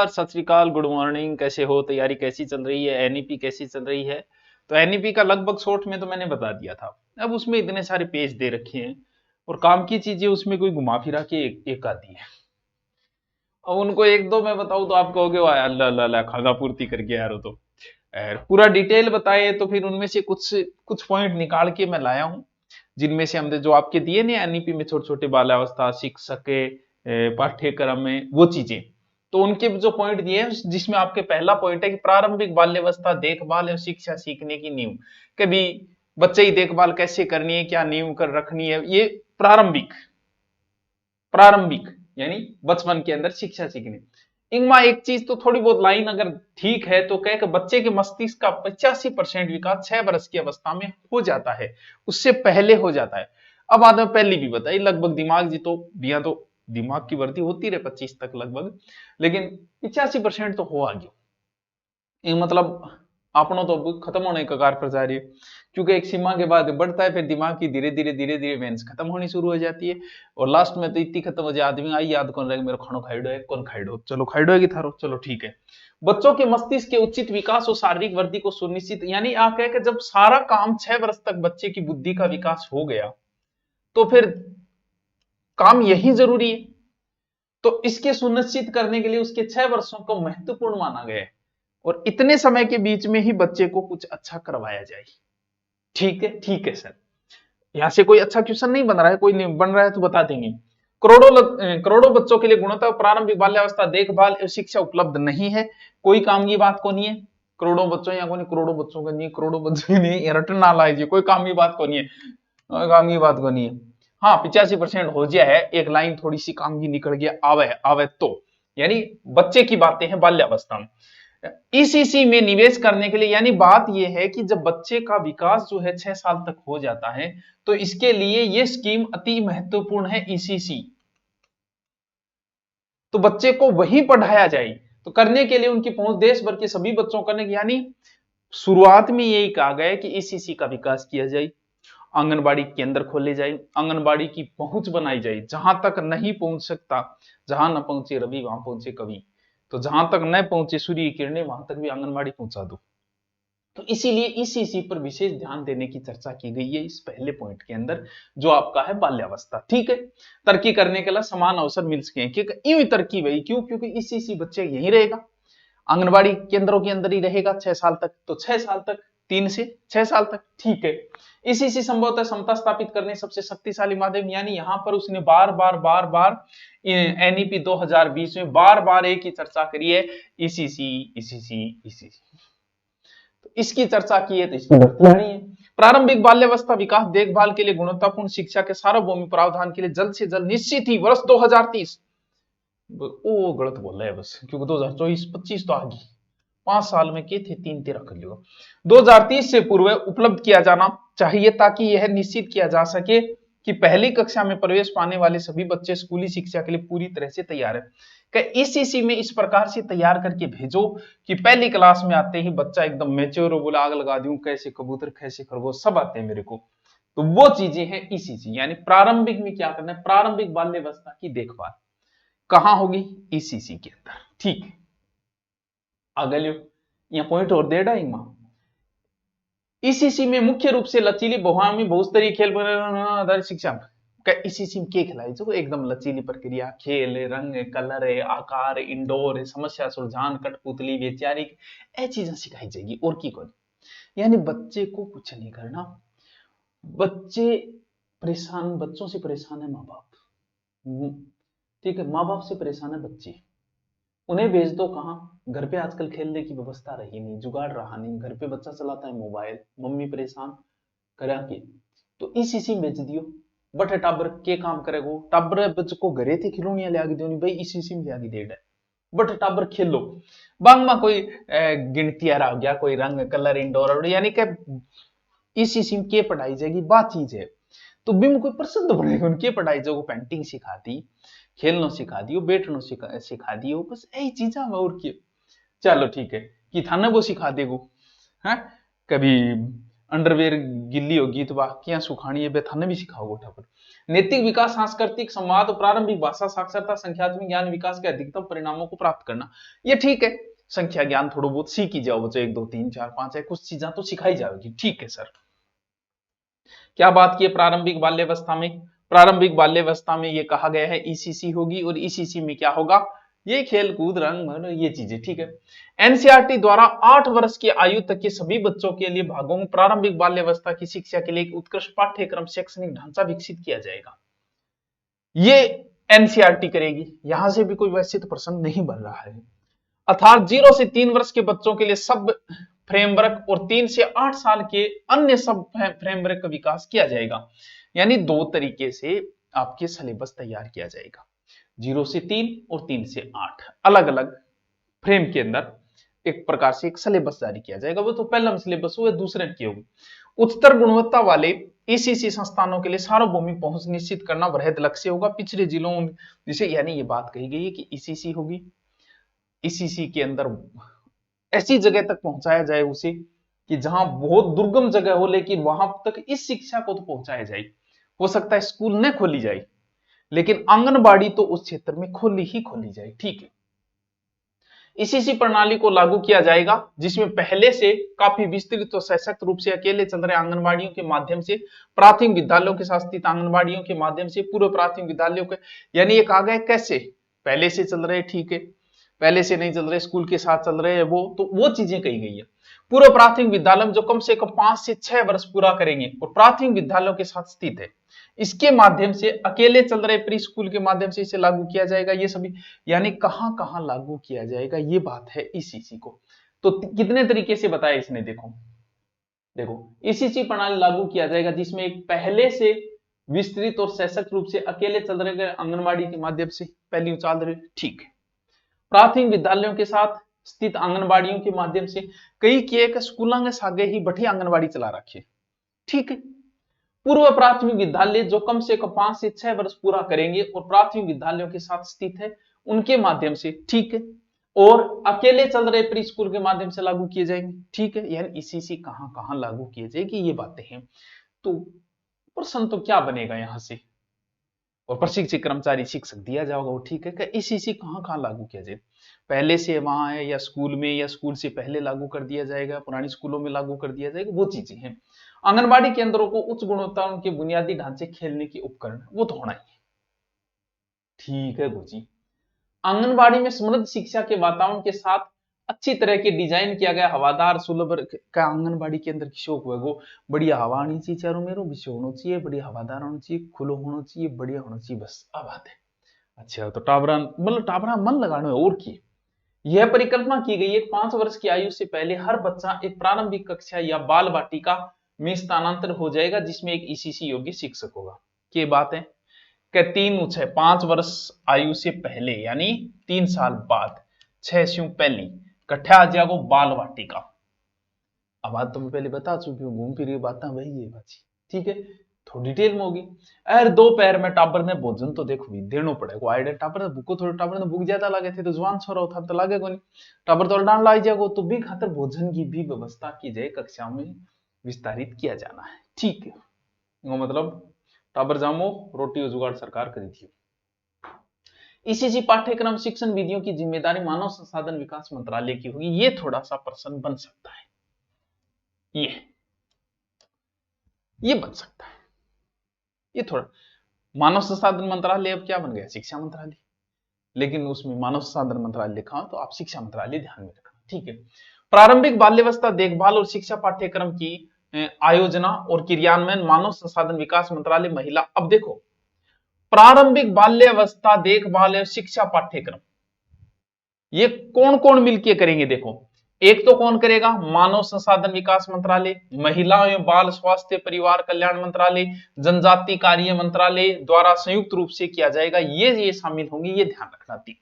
सत श्री अकाल, good morning. कैसे हो? तैयारी कैसी चल रही है? एनईपी कैसी चल रही है? तो एनईपी का लगभग शॉर्ट में तो मैंने बता दिया था। अब उसमें इतने सारे पेज दे रखे हैं और काम की चीजें उसमें कोई घुमा फिरा के एक आती है। अब उनको एक दो मैं बताऊं तो आप कहोगे वाह अल्लाह अल्लाह अल्लाह, खागा पूर्ति करके यार हो तो पूरा डिटेल बताए तो फिर उनमें से कुछ कुछ पॉइंट निकाल के मैं लाया हूँ, जिनमें से हमने जो आपके दिए ना एनईपी में छोटे छोटे बाल्यावस्था शिक्षक के पाठ्यक्रम में वो चीजें, तो उनके जो पॉइंट दिए हैं जिसमें आपके पहला पॉइंट है कि प्रारंभिक बाल्यावस्था देखभाल और शिक्षा सीखने की नींव। कभी बच्चे की देखभाल कैसे करनी है, क्या नींव कर रखनी है, ये प्रारंभिक प्रारंभिक यानी बचपन के अंदर शिक्षा सीखनी। इनमें एक चीज तो थोड़ी बहुत लाइन अगर ठीक है तो कह बच्चे के मस्तिष्क का 85% विकास 6 वर्ष की अवस्था में हो जाता है, उससे पहले हो जाता है। अब बाद में पहली भी बताई लगभग दिमाग जी तो दिया तो दिमाग की वृद्धि होती रहे 25 तक लगभग, लेकिन 85% तो हो आगे। ये मतलब अपनों तो खत्म होने के कगार पर जा रही है, क्योंकि एक सीमा के बाद बढ़ता है, फिर दिमाग की धीरे धीरे मेंस खत्म होनी शुरू हो जाती है और लास्ट में तो इतनी खत्म हो जाए आदमी आई याद कौन रहेगा मेरे खानो खाइडो है कौन खाइडो, चलो खाइडो है कि थारो, चलो ठीक है। बच्चों के मस्तिष्क के उचित विकास और शारीरिक वृद्धि को सुनिश्चित, यानी आप कह कि जब सारा काम 6 वर्ष तक बच्चे की बुद्धि का विकास हो गया तो फिर काम यही जरूरी है। तो इसके सुनिश्चित करने के लिए उसके 6 वर्षों को महत्वपूर्ण माना गया है और इतने समय के बीच में ही बच्चे को कुछ अच्छा करवाया जाए। ठीक है सर, यहां से कोई अच्छा क्वेश्चन नहीं बन रहा है, कोई नहीं बन रहा है तो बता देंगे। करोड़ों बच्चों के लिए गुणवत्ता प्रारंभिक बाल्यावस्था देखभाल एवं शिक्षा उपलब्ध नहीं है। कोई काम की बात को नहीं है, करोड़ों बच्चों या कोई करोड़ों बच्चों का नहीं, करोड़ों बच्चों की नहीं, रटन ना लाइए, कोई काम की बात को नहीं है, काम की बात को नहीं है। हाँ 85% हो गया है, एक लाइन थोड़ी सी काम की निकल गया आवे आवे तो, यानी बच्चे की बातें हैं बाल्यावस्था में। ईसीसी में निवेश करने के लिए, यानी बात यह है कि जब बच्चे का विकास जो है 6 साल तक हो जाता है तो इसके लिए यह स्कीम अति महत्वपूर्ण है ईसीसी। तो बच्चे को वहीं पढ़ाया जाए, तो करने के लिए उनकी पहुंच देश भर के सभी बच्चों करने की, यानी शुरुआत में यही कहा गया है कि ईसीसी का विकास किया जाए, आंगनबाड़ी केंद्र खोले जाए, आंगनबाड़ी की पहुंच बनाई जाए, जहां तक नहीं पहुंच सकता, जहां न पहुंचे रवि वहां पहुंचे कवि, तो जहां तक न पहुंचे सूर्य की किरणें वहां तक भी आंगनबाड़ी पहुंचा दो। तो इसीलिए इसी पर विशेष ध्यान देने की चर्चा की गई है इस पहले पॉइंट के अंदर, जो आपका है बाल्यावस्था। ठीक है, तरक्की करने के लिए समान अवसर मिल सके, क्योंकि यूं तरक्की वही क्यों, क्योंकि इसी बच्चे यहीं रहेगा, आंगनबाड़ी केंद्रों के अंदर ही रहेगा 6 साल तक, तो 6 साल तक 3 से 6 साल तक। ठीक है, इसी संभवतः समता स्थापित करने सबसे शक्तिशाली माध्यम, यानी यहां पर उसने बार बार एनईपी 2020 में बार एक ही चर्चा करी है, इसी तो इसकी चर्चा की है तो इसकी नहीं है। प्रारंभिक बाल्यावस्था विकास देखभाल के लिए गुणवत्तापूर्ण शिक्षा के सार्वभौमिक प्रावधान के लिए जल्द से जल्द निश्चित ही वर्ष 2030, वो गलत बोल रहा है बस, क्योंकि 2024-25 तो आगे 5 साल में के थे, 3-13 कर लियो, 2030 से पूर्व उपलब्ध किया जाना चाहिए, ताकि यह निश्चित किया जा सके कि पहली कक्षा में प्रवेश पाने वाले सभी बच्चे स्कूली शिक्षा के लिए पूरी तरह से तैयार है। इसी में इस प्रकार से तैयार करके भेजो कि पहली क्लास में आते ही बच्चा एकदम मेच्योर हो, बोला आग लगा दूं कैसे कबूतर कैसे खरगोश सब आते हैं मेरे को। तो वो चीजें हैं इसीसी, यानी प्रारंभिक में क्या करना है, प्रारंभिक बाल्यावस्था की देखभाल कहां होगी, ईसीसी के अंदर। ठीक है, आगे लियो, यहाँ पॉइंट और दे डाइंगा। ईसीसी में मुख्य रूप से लचीली बहुआयामी बहुस्तरीय खेल आधारित शिक्षा, ईसीसी में क्या खिलाई जो एकदम लचीली प्रक्रिया, खेल रंग कलर आकार इंडोर समस्या सुलझान कठपुतली वैचारिक ए चीजें सिखाई जाएगी और की कौन, यानी बच्चे को कुछ नहीं करना। बच्चे परेशान, बच्चों से परेशान है माँ बाप, ठीक है, माँ बाप से परेशान है बच्चे, उन्हें भेज दो कहां, घर पे आजकल खेलने की व्यवस्था रही नहीं, जुगाड़ रहा नहीं, घर पे बच्चा चलाता है मोबाइल, मम्मी परेशान करा के, तो इसी में भेज दियो। बट टाबर के काम करेगो, टाबर बच्चे को घरे थे खिलौनियां ले आगे दो भाई, इसी में ले आगे दे बट टाबर खेलो बांग में कोई गिनती आ गया, कोई रंग कलर इंडोर, यानी कि इसी के पढ़ाई जाएगी बात चीज है। तो बिम कोई प्रसिद्ध बनेगा उनकी पढ़ाई जो पेंटिंग सिखा दी, खेलना सिखा दियो, बैठना सिखा दियो, बस यही चीजा में और क्या। चलो ठीक है कि थाने वो सिखा देगो, है कभी अंडरवेयर गिल्ली होगी तो बाकियां सुखानी है, बेथाने भी सिखाओ गोठा पर। नैतिक विकास, सांस्कृतिक संवाद, प्रारंभिक भाषा साक्षरता, संख्यात्मक ज्ञान विकास के अधिकतम परिणामों को प्राप्त करना। ये ठीक है, संख्या ज्ञान थोड़ा बहुत सीख ही जाओ बच्चों, 1 2 3 4 5 है, कुछ चीजें तो सिखाई जाएगी, ठीक है सर। क्या बात की है प्रारंभिक बाल्यावस्था में? प्रारंभिक बाल्यावस्था में ये कहा गया है ईसीसी होगी, और ईसीसी में क्या होगा? ये खेल कूद रंग मन ये चीजें, ठीक है। एनसीईआरटी द्वारा 8 वर्ष की आयु तक के सभी बच्चों के लिए भागों में प्रारंभिक बाल्यावस्था की शिक्षा के लिए एक उत्कृष्ट पाठ्यक्रम शैक्षणिक ढांचा विकसित किया जाएगा। ये एनसीईआरटी करेगी, यहां से भी कोई वैसे तो प्रश्न नहीं बन रहा है। अर्थात 0 से 3 वर्ष के बच्चों के लिए सब फ्रेमवर्क और 3 से 8 साल के अन्य सब फ्रेमवर्क का विकास किया जाएगा। यानी 2 तरीके से आपके सिलेबस तैयार किया जाएगा, 0 से 3 और 3 से 8 अलग अलग फ्रेम के अंदर एक प्रकार से एक सिलेबस जारी किया जाएगा। वो तो पहला सिलेबस हुआ, दूसरे की होगी। उच्चतर गुणवत्ता वाले ईसीसी संस्थानों के लिए सार्वभौमिक पहुंच निश्चित करना वृहद लक्ष्य होगा। पिछले जिलों जिसे यानी ये बात कही गई है कि ईसीसी होगी, ईसीसी के अंदर ऐसी जगह तक पहुंचाया जाए उसे कि जहां बहुत दुर्गम जगह हो, लेकिन वहां तक इस शिक्षा को तो पहुंचाया जाए। हो सकता है स्कूल न खोली जाए, लेकिन आंगनबाड़ी तो उस क्षेत्र में खोली ही खोली जाए, ठीक है। ईसीसी प्रणाली को लागू किया जाएगा, जिसमें पहले से काफी विस्तृत और सशक्त रूप से अकेले चल रहे आंगनबाड़ियों के माध्यम से, प्राथमिक विद्यालयों के साथ स्थित आंगनबाड़ियों के माध्यम से, पूर्व प्राथमिक विद्यालयों के, यानी एक आ गए कैसे पहले से चल रहे, ठीक है, पहले से नहीं चल रहे, स्कूल के साथ चल रहे हैं, वो चीजें कही गई है। पूर्व प्राथमिक विद्यालय में जो कम से कम 5 से 6 वर्ष पूरा करेंगे और प्राथमिक विद्यालयों के साथ स्थित है, इसके माध्यम से अकेले चल रहे प्री स्कूल के माध्यम से इसे लागू किया जाएगा। ये सभी यानी कहां कहां लागू किया जाएगा, ये बात है ईसीसी को। तो कितने तरीके से बताया इसने, देखो ईसीसी प्रणाली लागू किया जाएगा, जिसमें एक पहले से विस्तृत और सशक्त रूप से अकेले चल रहे आंगनबाड़ी के माध्यम से पहली उचाल रहे, ठीक है। प्राथमिक विद्यालयों के साथ स्थित आंगनबाड़ियों के माध्यम से कई किए स्कूलों के सागे ही बढ़ी आंगनबाड़ी चला रखी, ठीक है। पूर्व प्राथमिक विद्यालय जो कम से कम 5 से 6 वर्ष पूरा करेंगे और प्राथमिक विद्यालयों के साथ स्थित है, उनके माध्यम से, ठीक है। और अकेले चल रहे प्री स्कूल के माध्यम से लागू किए जाएंगे, ठीक है। यानी ईसीसी कहां कहां लागू किए जाएगी, ये बातें हैं। तो प्रश्न तो क्या बनेगा यहां से, और प्रशिक्षित कर्मचारी शिक्षक दिया जाएगा वो, ठीक है। कि ईसीसी कहां कहां लागू किया जाए, पहले से वहां है या स्कूल में, या स्कूल से पहले लागू कर दिया जाएगा, पुरानी स्कूलों में लागू कर दिया जाएगा, वो चीजें हैं। आंगनबाड़ी केंद्रों को उच्च गुणवत्ता उनके बुनियादी ढांचे, खेलने के उपकरण, वो तो होना ही है, ठीक है गुरुजी। आंगनबाड़ी में समृद्ध शिक्षा के वातावरण के साथ अच्छी तरह के डिजाइन किया गया हवादार सुलभ का आंगनबाड़ी के अंदर शौक हुआ, वो बढ़िया हवा आनी चाहिए, चारों मेरों विषय होना चाहिए, बढ़िया हवादार होना चाहिए, खुलो होना चाहिए, बढ़िया होना चाहिए, बस अब बात है। अच्छा, तो टाबरा मतलब टाबरा मन लगाना है, और की यह परिकल्पना की गई है 5 वर्ष की आयु से पहले हर बच्चा एक प्रारंभिक कक्षा या बाल वाटिका में स्थानांतरित हो जाएगा, जिसमें एक ईसीसी योग्य शिक्षक होगा। क्या बात है कि 5 वर्ष आयु से पहले यानी 3 साल बाद 6 से पहली कट्ठा आ जाएगा बाल वाटिका। अब बात तो मैं पहले बता चुकी हूँ, घूम फिर बात वही है बाजी, ठीक है। थोड़ी डिटेल में होगी। अरे दोपहर में टाबर ने भोजन तो देखो भी देना पड़ेगा, आइडिया टाबर ने भूखो, थोड़े टाबर ने भूख ज्यादा लगे थे तो जवान छोरा होता तो लागे को नहीं, टाबर तो डांड लाई जाएगा, तो भी खातर भोजन की भी व्यवस्था की जाए, कक्षा में विस्तारित किया जाना है, ठीक है। वो मतलब टाबर जामो रोटी जुगाड़ सरकार करी थी। ईसीसी पाठ्यक्रम शिक्षण विधियों की जिम्मेदारी मानव संसाधन विकास मंत्रालय की होगी, ये थोड़ा सा प्रश्न बन सकता है, ये बन सकता है, ये थोड़ा। मानव संसाधन मंत्रालय अब क्या बन गया, शिक्षा मंत्रालय, लेकिन उसमें मानव संसाधन मंत्रालय लिखा हो तो आप शिक्षा मंत्रालय ध्यान में रखना, ठीक है। प्रारंभिक बाल्यावस्था देखभाल और शिक्षा पाठ्यक्रम की आयोजना और क्रियान्वयन मानव संसाधन विकास मंत्रालय महिला। अब देखो प्रारंभिक बाल्यावस्था देखभाल और शिक्षा पाठ्यक्रम ये कौन कौन मिलकर करेंगे, देखो एक तो कौन करेगा, मानव संसाधन विकास मंत्रालय, महिला एवं बाल स्वास्थ्य परिवार कल्याण मंत्रालय, जनजाति कार्य मंत्रालय द्वारा संयुक्त रूप से किया जाएगा, ये शामिल होंगे, ये ध्यान रखना थी।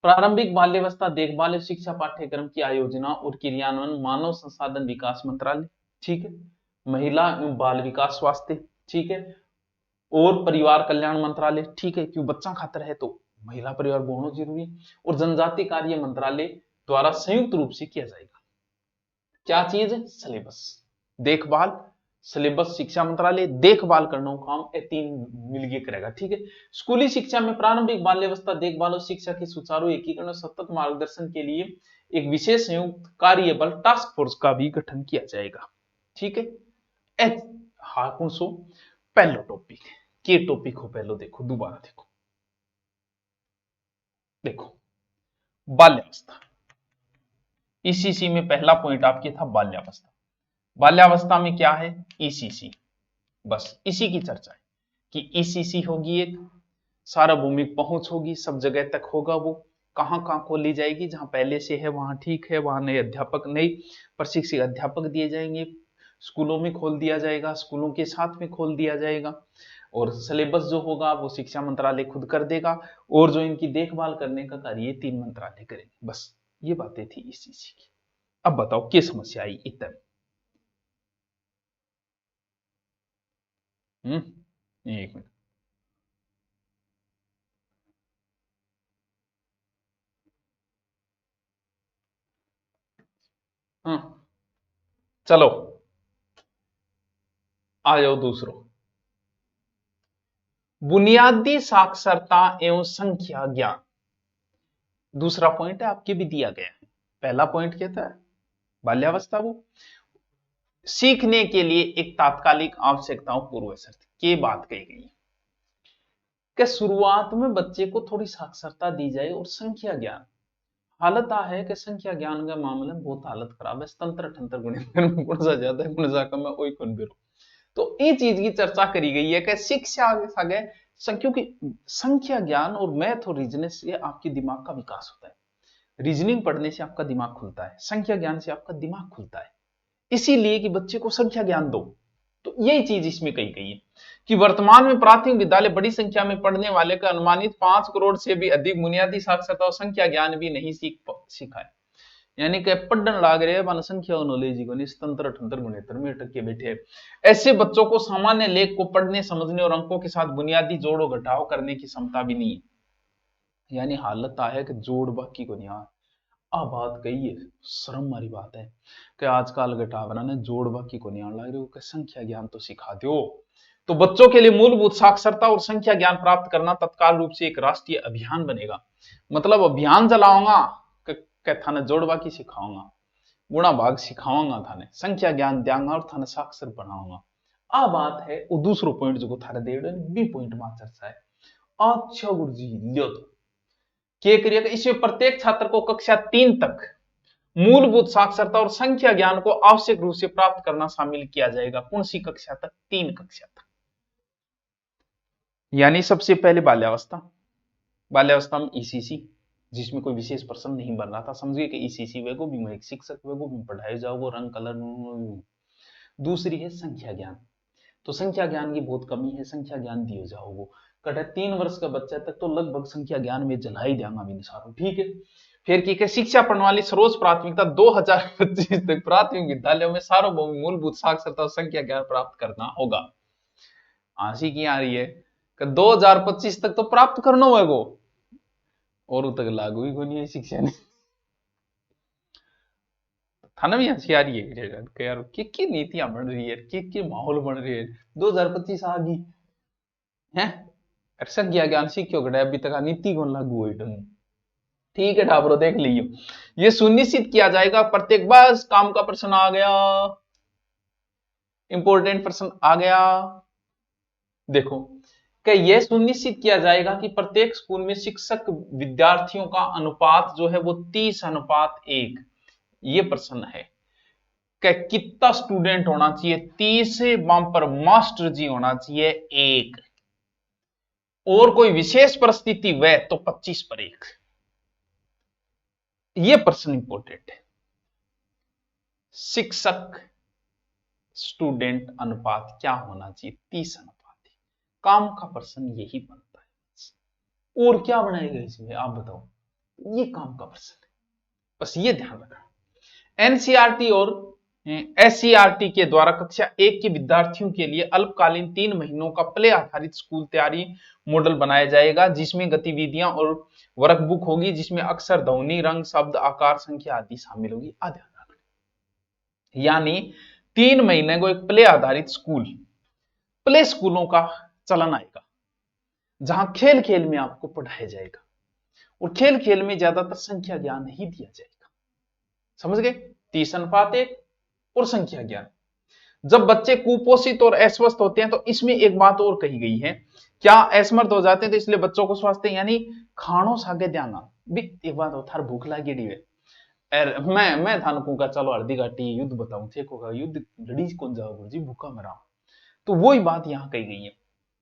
प्रारंभिक बाल्यावस्था देखभाल और शिक्षा पाठ्यक्रम की आयोजना और क्रियान्वयन मानव संसाधन विकास मंत्रालय, ठीक है। महिला एवं बाल विकास स्वास्थ्य, ठीक है, और परिवार कल्याण मंत्रालय, ठीक है, क्यों बच्चा खातर है तो महिला परिवार बहुत जरूरी, और जनजाति कार्य मंत्रालय द्वारा संयुक्त रूप से किया जाएगा, क्या चीज है? सिलेबस, देखभाल, सिलेबस शिक्षा मंत्रालय, देखभाल करना काम, ये तीन मिलके करेगा। ठीक है। स्कूली शिक्षा में प्रारंभिक बाल्यावस्था देखभाल और शिक्षा के सुचारू एकीकरण और सतत मार्गदर्शन के लिए एक विशेष संयुक्त कार्यबल टास्क फोर्स का भी गठन किया जाएगा। ठीक है। हाँ कौन सो पहलो टॉपिक के टॉपिक हो, पहलो देखो, दोबारा देखो, देखो बाल्यावस्था। ईसीसी में पहला पॉइंट आपके था बाल्यावस्था। बाल्यावस्था में क्या है? ईसीसी, बस इसी की चर्चा है कि ईसीसी होगी एक, सार्वभौमिक पहुंच होगी, सब जगह तक होगा। वो कहां कहां खोली जाएगी? जहां पहले से है वहां ठीक है, वहां नए अध्यापक, नए प्रशिक्षित अध्यापक दिए जाएंगे, स्कूलों में खोल दिया जाएगा, स्कूलों के साथ में खोल दिया जाएगा। और सिलेबस जो होगा वो शिक्षा मंत्रालय खुद कर देगा, और जो इनकी देखभाल करने का कार्य ये तीन मंत्रालय करेंगे। बस ये बातें थी ईसीसी की। अब बताओ क्या समस्या आई इतना? एक मिनट। चलो आ जाओ दूसरो, बुनियादी साक्षरता एवं संख्या ज्ञान। दूसरा पॉइंट है, आपके भी दिया गया है। पहला पॉइंट क्या था? बाल्यावस्था। वो सीखने के लिए एक तात्कालिक आवश्यकताओं पूर्व शर्त की बात कही गई है कि शुरुआत में बच्चे को थोड़ी साक्षरता दी जाए और संख्या ज्ञान। हालत आ है कि संख्या ज्ञान के मामले में बहुत हालत खराब है, तंत्र ठंतर गुण गुण सा ज्यादा है, गुण सा कम है, ओई कौन बेरो। तो ये चीज की चर्चा करी गई है कि शिक्षा आगे क्योंकि संख्या ज्ञान और मैथ और रीजनिंग से आपके दिमाग का विकास होता है। रीजनिंग पढ़ने से आपका दिमाग खुलता है, संख्या ज्ञान से आपका दिमाग खुलता है, इसीलिए कि बच्चे को संख्या ज्ञान दो। तो यही चीज इसमें कही गई है कि वर्तमान में प्राथमिक विद्यालय बड़ी संख्या में पढ़ने वाले का अनुमानित 5 करोड़ से भी अधिक बुनियादी साक्षरता और संख्या ज्ञान भी नहीं सीखा है। यानी कि पढ़ने लाग रहे हैं संख्या नॉलेज को तंत्र ठंतर गुणेतर में अटक के बैठे। ऐसे बच्चों को सामान्य लेख को पढ़ने समझने और अंकों के साथ बुनियादी जोड़ो घटाव करने की क्षमता भी नहीं है। यानी हालत आ है कि जोड़ बाकी को नहीं आ। बात कही है, शर्म वाली बात है कि आजकल घटावना ने जोड़ बाकी को नहीं आने लग रही हो, संख्या ज्ञान तो सिखा दो। तो बच्चों के लिए मूलभूत साक्षरता और संख्या ज्ञान प्राप्त करना तत्काल रूप से एक राष्ट्रीय अभियान बनेगा। मतलब अभियान चलाऊंगा कि थाने जोड़ बाकी सिखाऊंगा, गुणा भाग सिखाऊंगा, थाने संख्या ज्ञान देंगा और थाने साक्षर बनाऊंगा। आ बात है वो दूसरो पॉइंट जो थारे दे बी पॉइंट में चर्चा है। अच्छा गुरु जी लियो तो क्या करिएगा, इसमें प्रत्येक छात्र को कक्षा 3 तक मूलभूत साक्षरता और संख्या ज्ञान को आवश्यक रूप से प्राप्त करना शामिल किया जाएगा। कौन सी कक्षा तक? 3 कक्षा तक। यानी सबसे पहले बाल्यावस्था, बाल्यावस्था में ईसीसी, जिसमें कोई विशेष प्रश्न नहीं बन रहा था, समझिए कि ईसीसी वे को भी मैं एक शिक्षक वे को भी पढ़ाए जाओ रंग कलर। दूसरी है संख्या ज्ञान, तो संख्या ज्ञान की बहुत कमी है, संख्या ज्ञान दिए जाओ। वो कटे 3 वर्ष का बच्चा तक तो लगभग संख्या ज्ञान में जला ही देंगा भी सारो। ठीक है। फिर की शिक्षा प्रणाली सर्वोच्च प्राथमिकता 2025 तक प्राथमिक विद्यालयों में सार्वभौमिक मूलभूत साक्षरता और संख्या ज्ञान प्राप्त करना होगा। आशी की आ रही है कि 2025 तक तो प्राप्त करना होगा, और तक लागू ही नहीं है शिक्षा ने। थाना भी हंसी आ रही है कि यार की नीतियां बन रही है, के माहौल बन रही है। 2025 आ गई है, संख्या ज्ञान सीखो गए अभी तक नीति कौन लागू हुई ढंग। ठीक है ठाकुर देख लीजिए, ये सुनिश्चित किया जाएगा प्रत्येक, बस काम का प्रश्न आ गया, इंपॉर्टेंट प्रश्न आ गया। देखो कि यह सुनिश्चित किया जाएगा कि प्रत्येक स्कूल में शिक्षक विद्यार्थियों का अनुपात जो है वो 30:1। ये प्रश्न है कि कितना स्टूडेंट होना चाहिए? 30 पर मास्टर जी होना चाहिए 1, और कोई विशेष परिस्थिति वह तो 25/1। यह प्रश्न इंपॉर्टेंट है। शिक्षक स्टूडेंट अनुपात क्या होना चाहिए? 30:1। काम का प्रश्न यही बनता है, और क्या बनाएगा इसमें आप बताओ? ये काम का प्रश्न है, बस ये ध्यान रखना। एनसीईआरटी और एससीईआरटी के द्वारा कक्षा 1 के विद्यार्थियों के लिए अल्पकालीन 3 महीनों का प्ले आधारित स्कूल तैयारी मॉडल बनाया जाएगा, जिसमें गतिविधियां और वर्कबुक होगी, जिसमें अक्षर, ध्वनि, रंग, शब्द, आकार, संख्या आदि शामिल होगी। ध्यान रखना यानी 3 महीने को एक प्ले आधारित स्कूल, प्ले स्कूलों का चलन आएगा, जहां खेल खेल में आपको पढ़ाया जाएगा और खेल खेल में ज्यादातर संख्या ज्ञान ही दिया जाएगा। समझ गए? 30:1 और संख्या ज्ञान। जब बच्चे कुपोषित और अस्वस्थ होते हैं तो इसमें एक बात और कही गई है, क्या असमर्थ हो जाते हैं तो इसलिए बच्चों को स्वास्थ्य यानी खानो सागे द्यांगा भी एक बात हो थार भूख लगी है मैं थान कहूंगा चलो अर्धी घाटी युद्ध बताऊं थे को युद्ध लड़ी कौन जाओ गुरु जी भूखा मरा। तो वही बात यहाँ कही गई है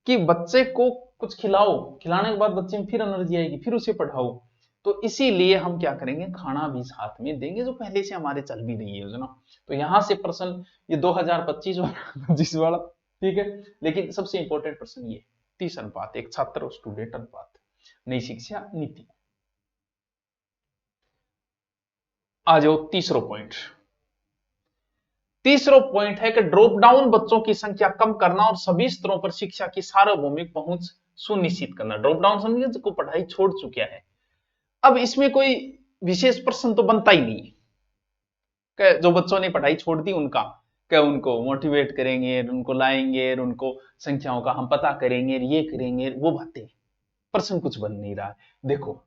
कि बच्चे को कुछ खिलाओ, खिलाने के बाद बच्चे में फिर एनर्जी आएगी, फिर उसे पढ़ाओ। तो इसीलिए हम क्या करेंगे, खाना भी साथ में देंगे, जो पहले से हमारे चल भी रही है योजना। तो यहां से प्रश्न ये 2025 वाला 25 वाला ठीक है, लेकिन सबसे इंपॉर्टेंट प्रश्न ये 30:1 छात्र और स्टूडेंट अनुपात, नई शिक्षा नीति। आ जाओ तीसरा पॉइंट। तीसरा पॉइंट है कि ड्रॉप डाउन बच्चों की संख्या कम करना और सभी स्तरों पर शिक्षा की सार्वभौमिक पहुंच सुनिश्चित करना। ड्रॉप डाउन समझिए जो पढ़ाई छोड़ चुका है। अब इसमें कोई विशेष प्रश्न तो बनता ही नहीं कि जो बच्चों ने पढ़ाई छोड़ दी उनका, क्या उनको मोटिवेट करेंगे, उनको लाएंगे, उनको संख्याओं का हम पता करेंगे, ये करेंगे, वो बातें प्रश्न कुछ बन नहीं रहा है। देखो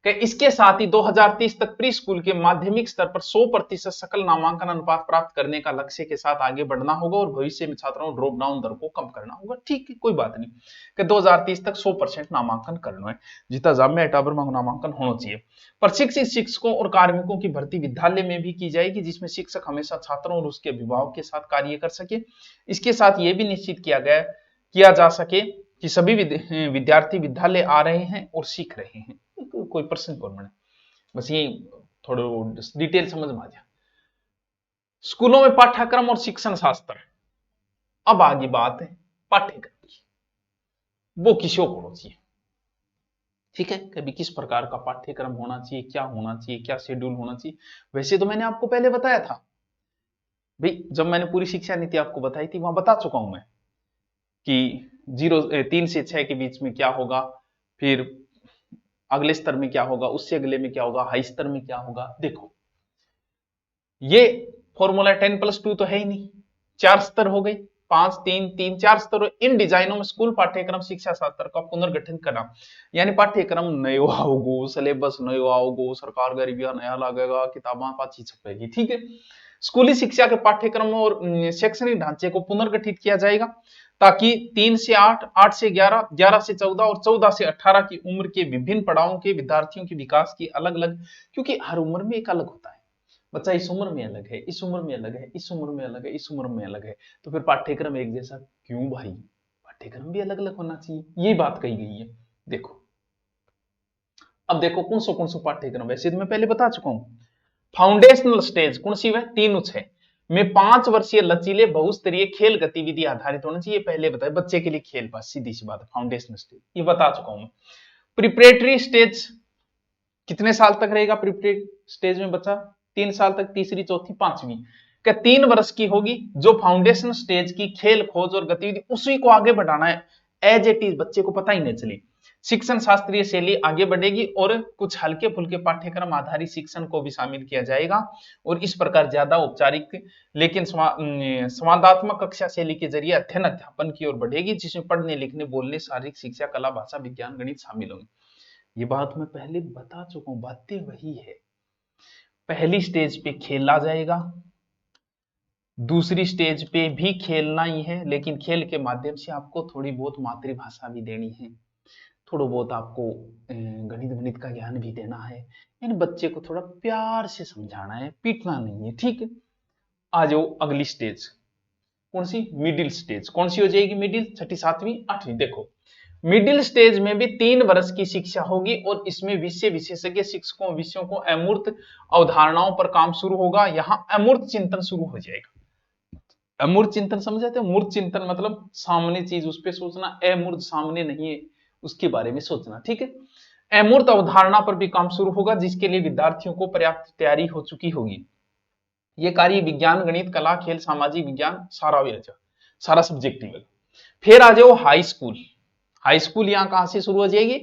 कि इसके साथ ही 2030 तक प्री स्कूल के माध्यमिक स्तर पर 100% सकल नामांकन अनुपात प्राप्त करने का लक्ष्य के साथ आगे बढ़ना होगा और भविष्य में छात्रों ड्रॉप डाउन दर को कम करना होगा। ठीक है, कोई बात नहीं कि 2030 तक 100% नामांकन करना है, जितना जाम में अटाबर में नामांकन होना चाहिए। प्रशिक्षित शिक्षकों और कार्मिकों की भर्ती विद्यालय में भी की जाएगी, जिसमें शिक्षक हमेशा छात्रों और उसके अभिभावक के साथ कार्य कर सके। इसके साथ यह भी निश्चित किया जा सके कि सभी विद्यार्थी विद्यालय आ रहे हैं और सीख रहे हैं। कोई प्रश्न कौन बने, बस ये थोड़ा डिटेल समझ में आ जाए। स्कूलों में पाठ्यक्रम और शिक्षण शास्त्र। अब आगे बात है पाठ्यक्रम की, वो किसको होना चाहिए, ठीक है, कभी किस प्रकार का पाठ्यक्रम होना चाहिए, क्या होना चाहिए, क्या शेड्यूल होना चाहिए। वैसे तो मैंने आपको पहले बताया था भाई, जब मैंने पूरी शिक्षा नीति आपको बताई थी वहां बता चुका हूं मैं कि 3 से 6 के बीच में क्या होगा, फिर अगले स्तर में क्या होगा, उससे अगले में क्या होगा, हाई स्तर में क्या होगा। देखो ये फॉर्मूला 10+2 तो है ही नहीं, 4 स्तर हो गई, 5 3 3 4 स्तर। इन डिजाइनों में स्कूल पाठ्यक्रम शिक्षा शास्त्र का पुनर्गठन करना, यानी पाठ्यक्रम नयो आओगो, सिलेबस नयो आओगो, सरकार गरीबिया नया लगेगा, किताबें पाछी छपेगी, ठीक है। स्कूली शिक्षा के पाठ्यक्रम और शैक्षणिक ढांचे को पुनर्गठित किया जाएगा ताकि 3 से 8, 8 से 11, 11 से 14 और 14 से 18 की उम्र के विभिन्न पड़ावों के विद्यार्थियों के विकास की अलग अलग, क्योंकि हर उम्र में एक अलग होता है, बच्चा इस उम्र में अलग है, इस उम्र में अलग है, इस उम्र में अलग है, इस उम्र में अलग है, तो फिर पाठ्यक्रम एक जैसा क्यों भाई, पाठ्यक्रम भी अलग अलग होना चाहिए, ये बात कही गई है। देखो अब देखो कौन सा पाठ्यक्रम, वैसे तो मैं पहले बता चुका हूं। फाउंडेशनल स्टेज कौन सी है, 3 में 5 वर्षीय लचीले बहुस्तरीय खेल गतिविधि आधारित होना चाहिए, पहले बताया बच्चे के लिए खेल, बस सीधी सी बात है, फाउंडेशनल स्टेज ये बता चुका हूं मैं। प्रिपरेटरी स्टेज कितने साल तक रहेगा, प्रिपरेटरी स्टेज में बच्चा 3 साल तक, तीसरी चौथी पांचवी क्या 3 वर्ष की होगी, जो फाउंडेशन स्टेज की खेल खोज और गतिविधि उसी को आगे बढ़ाना है, एज इट इज बच्चे को पता ही नहीं चली। शिक्षण शास्त्रीय शैली आगे बढ़ेगी और कुछ हल्के फुल्के पाठ्यक्रम आधारित शिक्षण को भी शामिल किया जाएगा और इस प्रकार ज्यादा औपचारिक लेकिन संवादात्मक कक्षा शैली के जरिए अध्ययन अध्यापन की ओर बढ़ेगी, जिसमें पढ़ने लिखने बोलने शारीरिक शिक्षा कला भाषा विज्ञान गणित शामिल होंगे। ये बात मैं पहले बता चुका हूं, बातें वही है। पहली स्टेज पे खेला जाएगा, दूसरी स्टेज पे भी खेलना ही है, लेकिन खेल के माध्यम से आपको थोड़ी बहुत मातृभाषा भी देनी है, थोड़ा बहुत आपको गणित गणित का ज्ञान भी देना है, यानी बच्चे को थोड़ा प्यार से समझाना है, पीटना नहीं है, ठीक है। आ जाओ अगली स्टेज, कौन सी, मिडिल स्टेज। कौन सी हो जाएगी मिडिल, 6ठी 7वीं 8वीं। देखो मिडिल स्टेज में भी 3 वर्ष की शिक्षा होगी और इसमें विषय विशेषज्ञ शिक्षकों विषयों को अमूर्त अवधारणाओं पर काम शुरू होगा, यहां अमूर्त चिंतन शुरू हो जाएगा। अमूर्त चिंतन समझाते हैं, मूर्त चिंतन मतलब सामने चीज उस पर सोचना, अमूर्त सामने नहीं है उसके बारे में सोचना, ठीक है। अमूर्त अवधारणा पर भी काम शुरू होगा, जिसके लिए विद्यार्थियों को पर्याप्त तैयारी हो चुकी होगी। ये कार्य विज्ञान गणित कला खेल सामाजिक विज्ञान सारा सब्जेक्टिव है। फिर आ जाओ हाई स्कूल। हाई स्कूल यहाँ कहां से शुरू हो जाएगी,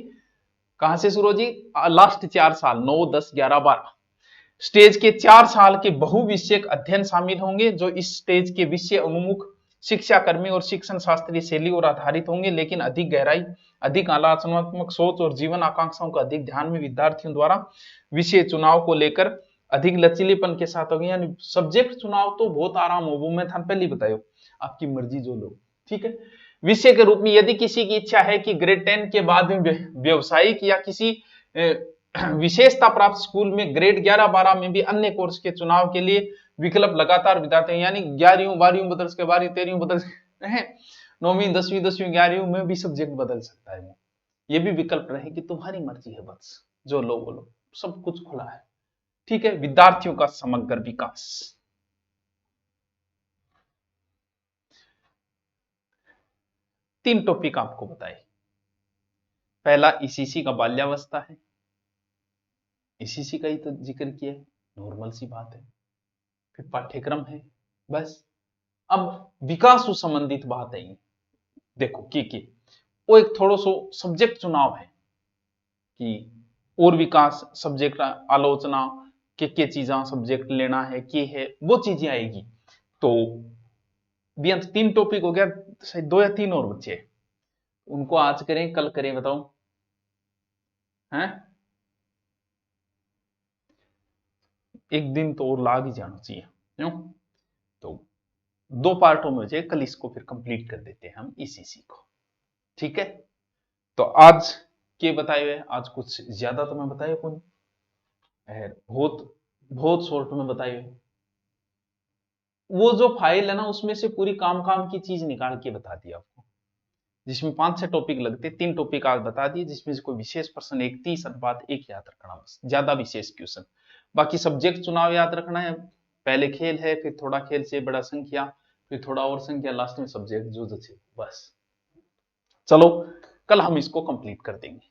कहां से शुरू हो जाएगी, लास्ट 4 साल 9 10 11 12, स्टेज के 4 साल के बहुविषयक अध्ययन शामिल होंगे, जो इस स्टेज के विषय उन्मुख शिक्षा कर्मी और शिक्षण शास्त्रीय शैली और आधारित होंगे, लेकिन अधिक गहराई, अधिक आलोचनात्मक सोच और जीवन आकांक्षाओं का अधिक ध्यान में विद्यार्थियों द्वारा विषय चुनाव को लेकर अधिक लचीलेपन के साथ होंगे। यानी सब्जेक्ट चुनाव तो बहुत आराम हो, वो मैं था पहले ही बतायो, आपकी मर्जी जो लो, ठीक है। विषय के रूप में यदि किसी की इच्छा है कि ग्रेड 10 के बाद में व्यवसायिक या किसी विशेषता प्राप्त स्कूल में ग्रेड 11-12 में भी अन्य कोर्स के चुनाव के लिए विकल्प लगातार विद्यार्थी, यानी 11वीं 12वीं बदल के 12वीं 13वीं बदल है, 9वीं 10वीं 10वीं 11वीं में भी सब्जेक्ट बदल सकता है। ये भी विकल्प रहे कि तुम्हारी मर्जी है, बस जो लो बोलो, सब कुछ खुला है, ठीक है। विद्यार्थियों का समग्र विकास, 3 टॉपिक आपको बताए। पहला ईसीसी का बाल्यावस्था है, ईसीसी का ही तो जिक्र किया है, नॉर्मल सी बात है। फिर पाठ्यक्रम है, बस। अब विकास से संबंधित बात है, देखो की वो एक थोड़ा सो सब्जेक्ट चुनाव है कि और विकास सब्जेक्ट आलोचना के चीजा सब्जेक्ट लेना है, कि है वो चीजें आएगी। तो भी 3 टॉपिक हो गया, शायद 2 या 3 और बच्चे, उनको आज करें कल करें बताओ, हैं? एक दिन तो और लाग ही जाना चाहिए, क्यों? तो 2 पार्टों में हो जाए, कल इसको फिर कंप्लीट कर देते हैं हम ईसीसी को, ठीक है। तो आज के बताए हुए, आज कुछ ज्यादा तो मैं बताया कौन, बहुत बहुत शॉर्ट में बताए हुए। वो जो फाइल है ना, उसमें से पूरी काम काम की चीज निकाल के बता दी आपको, जिसमें 5-6 टॉपिक लगते, 3 टॉपिक आज बता दिए, जिसमें से कोई विशेष प्रश्न 1 30 अनुपात 1 याद रखना, बस ज्यादा विशेष क्वेश्चन। बाकी सब्जेक्ट चुनाव याद रखना है, पहले खेल है, फिर थोड़ा खेल से बड़ा संख्या, फिर थोड़ा और संख्या, लास्ट में सब्जेक्ट जो बस। चलो कल हम इसको कंप्लीट कर देंगे।